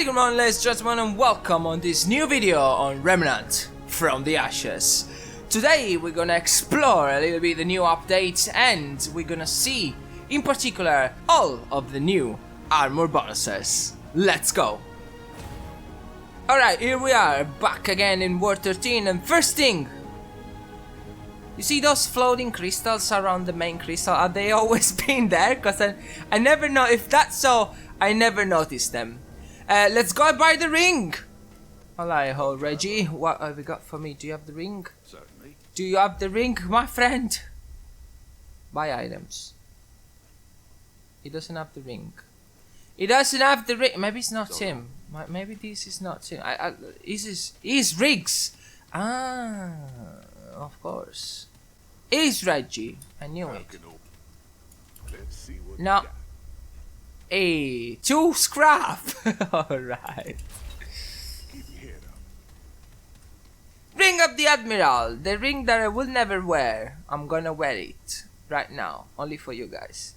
Very good morning, ladies and gentlemen, and welcome on this new video on Remnant from the Ashes. Today we're gonna explore a little bit the new updates, and we're gonna see, in particular, all of the new armor bonuses. Let's go! Alright, here we are, back again in War 13, and first thing, you see those floating crystals around the main crystal? Have they always been there? Because I never know, if that's so, I never noticed them. Let's go buy the ring! Alright, ho, Reggie, what have you got for me? Do you have the ring? Certainly. Do you have the ring, my friend? Buy items. He doesn't have the ring. He doesn't have the ring. Maybe it's not him. Maybe this is not him. Is Riggs. Ah, of course. Is Reggie. I knew it. Let's see what No. Hey, 2 scrap. Alright. Keep your head up. Ring of the Admiral. The ring that I will never wear. I'm gonna wear it right now. Only for you guys.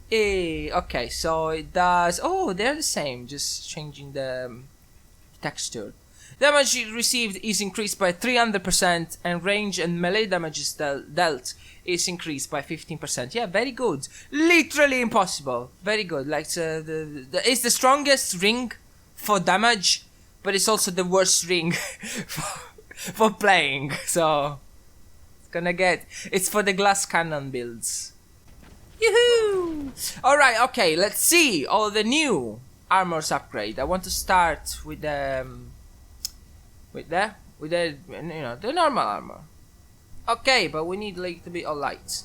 Hey, okay, so it does. Oh, they're the same. Just changing the texture. Damage received is increased by 300%, and range and melee damage is dealt is increased by 15%. Yeah, very good. Literally impossible. Very good. Like it's the strongest ring for damage, but it's also the worst ring for playing. So it's for the glass cannon builds. Yoo-hoo! Alright, okay, let's see all the new armors upgrade. I want to start with the the normal armor. Okay, but we need like to be all light.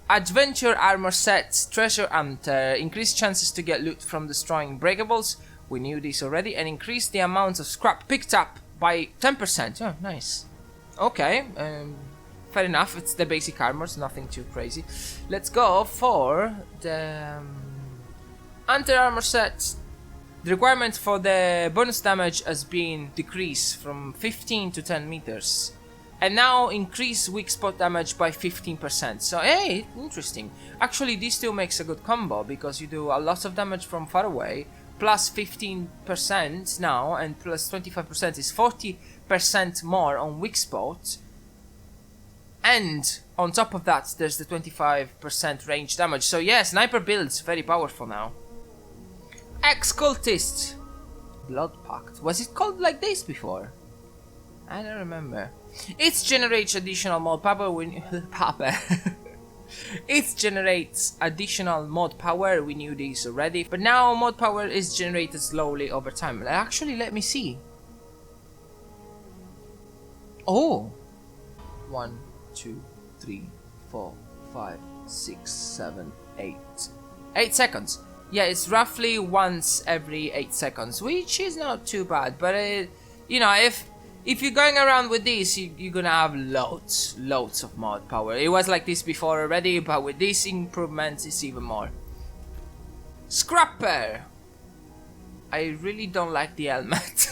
Adventure armor set, treasure hunter, increased chances to get loot from destroying breakables. We knew this already, and increase the amount of scrap picked up by 10%. Oh, nice. Okay, fair enough. It's the basic armors, nothing too crazy. Let's go for the hunter armor set. The requirement for the bonus damage has been decreased from 15 to 10 meters. And now increase weak spot damage by 15%. So hey, interesting. Actually, this still makes a good combo, because you do a lot of damage from far away, plus 15% now, and plus 25% is 40% more on weak spot. And on top of that, there's the 25% range damage. So yeah, sniper builds, very powerful now. Ex-cultist Blood Pact. Was it called like this before? I don't remember. It generates additional mod power when it generates additional mod power. We knew this already, but now mod power is generated slowly over time. Actually, let me see. Oh, 1, 2, 3, 4, 5, 6, 7, 8. 8 seconds. Yeah, it's roughly once every 8 seconds, which is not too bad. But you know, if you're going around with this, you're gonna have loads of mod power. It was like this before already, but with these improvements, it's even more. Scrapper. I really don't like the helmet.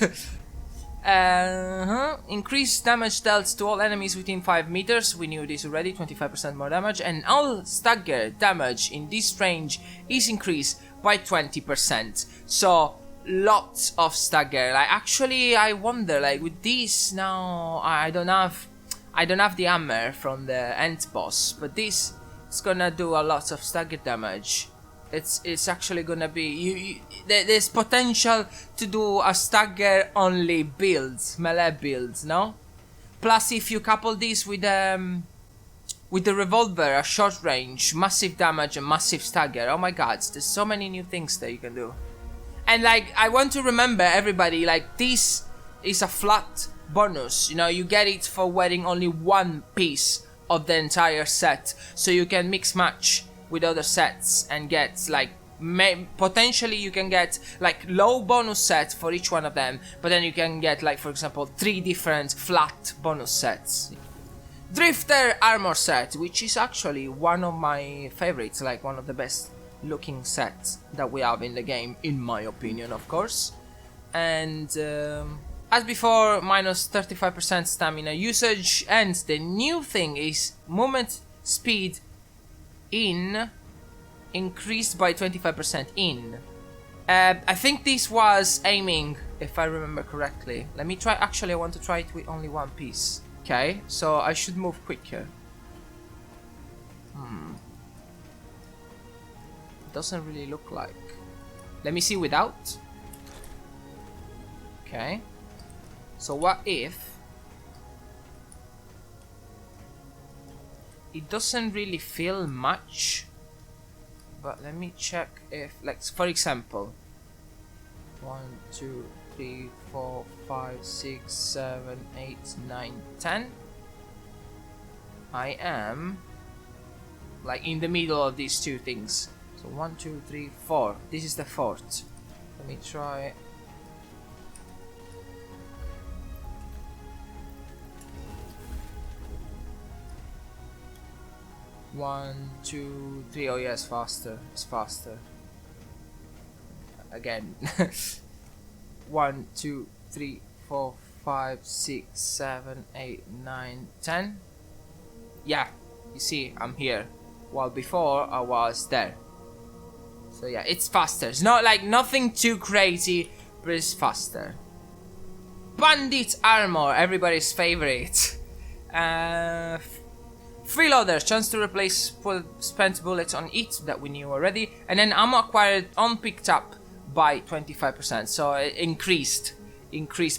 Increased damage dealt to all enemies within 5 meters. We knew this already. 25% more damage, and all stagger damage in this range is increased by 20%. So lots of stagger. Like, actually, I wonder, like, with this now, I don't have the hammer from the end boss, but this is gonna do a lot of stagger damage. It's actually gonna be there's potential to do a stagger only builds, melee builds, no? Plus, if you couple this with the revolver, a short range, massive damage and massive stagger. Oh my god, there's so many new things that you can do. And like, I want to remember everybody, like, this is a flat bonus. You know, you get it for wearing only one piece of the entire set, so you can mix match with other sets and get like potentially you can get like low bonus set for each one of them, but then you can get, like, for example, 3 different flat bonus sets. Drifter armor set, which is actually one of my favorites, like one of the best looking sets that we have in the game, in my opinion, of course. And as before, minus 35% stamina usage, and the new thing is movement speed increased by 25% I think this was aiming, if I remember correctly. Let me try. Actually, I want to try it with only one piece. Okay, so I should move quicker. Doesn't really look like. Let me see without. Okay. So what if it doesn't really feel much? But let me check if, like, for example, 1, 2, 3, 4, 5, 6, 7, 8, 9, 10. I am like in the middle of these two things. So 1, 2, 3, 4. This is the fourth. Let me try. One, 2, 3. Oh yeah, it's faster. It's faster. Again. 1, 2, 3, 4, 5, 6, 7, 8, 9, 10. Yeah, you see, I'm here. While before I was there. So yeah, it's faster. It's not like nothing too crazy, but it's faster. Bandit armor, everybody's favorite. Freeloader, chance to replace spent bullets on it, that we knew already. And then ammo acquired unpicked up by 25%. So it increased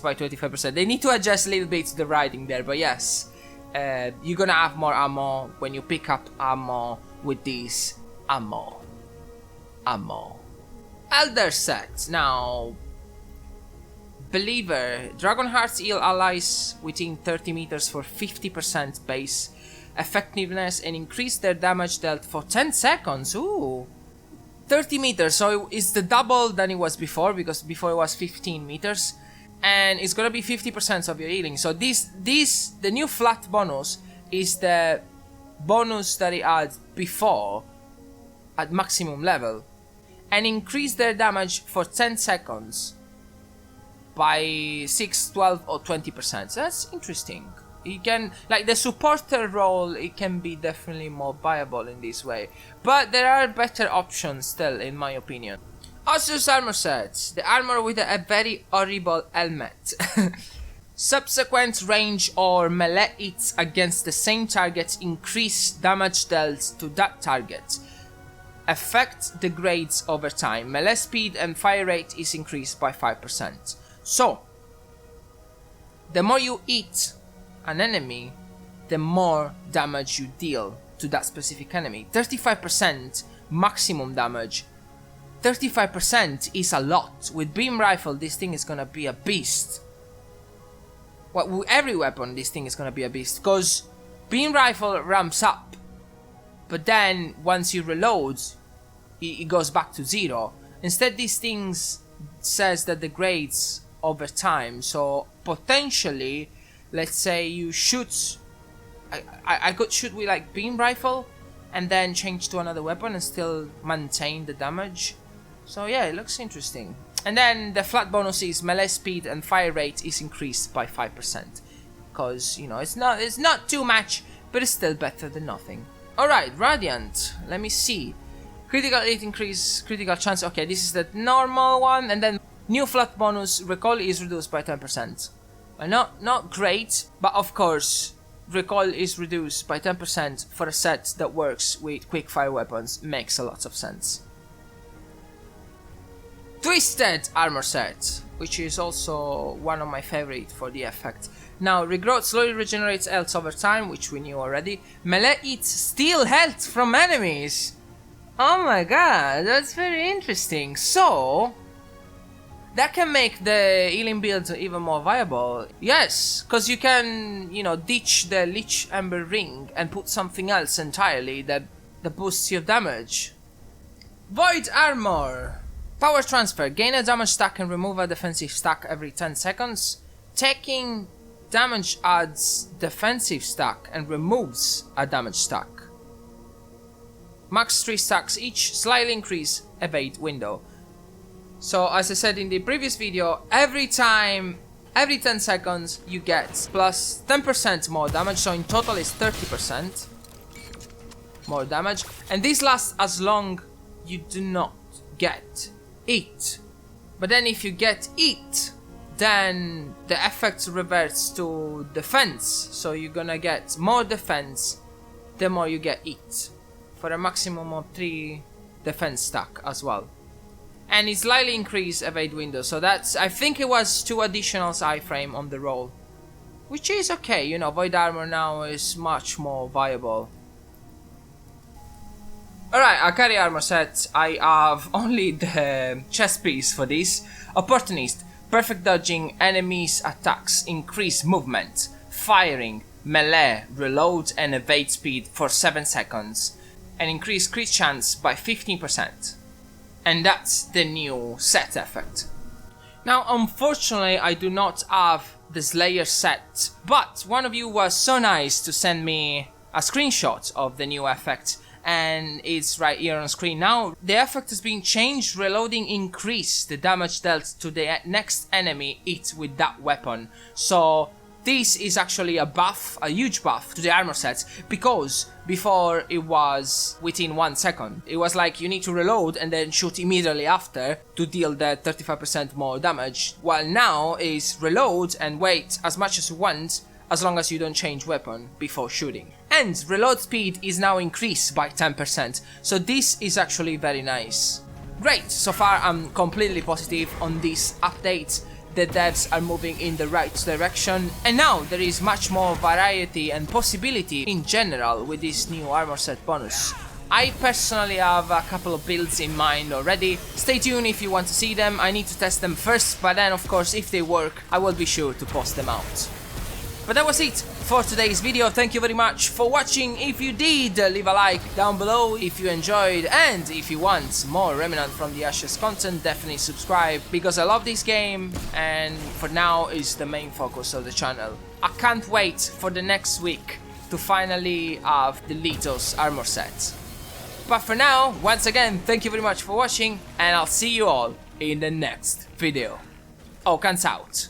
by 25%. They need to adjust a little bit to the writing there, but yes. You're gonna have more ammo when you pick up ammo with these ammo. Elder set. Now, Believer. Dragon Hearts heal allies within 30 meters for 50% base effectiveness and increase their damage dealt for 10 seconds. Ooh. 30 meters, so it's the double than it was before, because before it was 15 meters. And it's gonna be 50% of your healing. So the new flat bonus is the bonus that it had before at maximum level. And increase their damage for 10 seconds by 6, 12 or 20%. So that's interesting. You can, like the supporter role, it can be definitely more viable in this way. But there are better options still, in my opinion. Asus armor sets. The armor with a very horrible helmet. Subsequent range or melee hits against the same target increase damage dealt to that target. Effect degrades over time. Melee speed and fire rate is increased by 5%. So, the more you hit an enemy, the more damage you deal to that specific enemy. 35% maximum damage. 35% is a lot. With beam rifle, this thing is gonna be a beast. Well, with every weapon, this thing is gonna be a beast, because beam rifle ramps up, but then once you reload, it goes back to 0. Instead, these things says that degrades over time. So potentially, let's say you shoot, I could shoot with like beam rifle, and then change to another weapon and still maintain the damage. So yeah, it looks interesting. And then the flat bonus is melee speed and fire rate is increased by 5%. Because, you know, it's not too much, but it's still better than nothing. Alright, Radiant. Let me see. Critical hit increase, critical chance. Okay, this is the normal one. And then new flat bonus, recoil is reduced by 10%. Not great, but of course, recoil is reduced by 10% for a set that works with quickfire weapons. Makes a lot of sense. Twisted armor set, which is also one of my favorite for the effect. Now, regrowth slowly regenerates health over time, which we knew already. Melee eats steal health from enemies. Oh my god, that's very interesting. So, that can make the healing build even more viable. Yes, because you can, you know, ditch the Lich Ember Ring and put something else entirely that boosts your damage. Void armor. Power transfer. Gain a damage stack and remove a defensive stack every 10 seconds. Taking damage adds defensive stack and removes a damage stack. Max 3 stacks each. Slightly increase evade window. So as I said in the previous video, every 10 seconds you get plus 10% more damage, so in total is 30% more damage. And this lasts as long you do not get it. But then if you get hit, then the effect reverts to defense. So you're gonna get more defense the more you get hit, for a maximum of 3 defense stack as well. And it slightly increased evade window, so that's, I think it was 2 additional iframe on the roll, which is okay, you know, void armor now is much more viable. Alright, Acharya armor set, I have only the chest piece for this. Opportunist, perfect dodging enemies attacks, increase movement, firing, melee, reload and evade speed for 7 seconds, and increase crit chance by 15%. And that's the new set effect. Now unfortunately I do not have the Slayer set, but one of you was so nice to send me a screenshot of the new effect, and it's right here on screen now. The effect has been changed, reloading increase the damage dealt to the next enemy hit with that weapon. So this is actually a buff, a huge buff to the armor set, because before it was within 1 second. It was like you need to reload and then shoot immediately after to deal that 35% more damage, while now is reload and wait as much as you want, as long as you don't change weapon before shooting. And reload speed is now increased by 10%, so this is actually very nice. Great, so far I'm completely positive on this update. The devs are moving in the right direction, and now there is much more variety and possibility in general with this new armor set bonus. I personally have a couple of builds in mind already. Stay tuned if you want to see them. I need to test them first, but then of course if they work I will be sure to post them out. But that was it for today's video. Thank you very much for watching. If you did, leave a like down below if you enjoyed, and if you want more Remnant from the Ashes content, definitely subscribe, because I love this game and for now is the main focus of the channel. I can't wait for the next week to finally have the Litos armor set. But for now, once again, thank you very much for watching, and I'll see you all in the next video. Ocans out.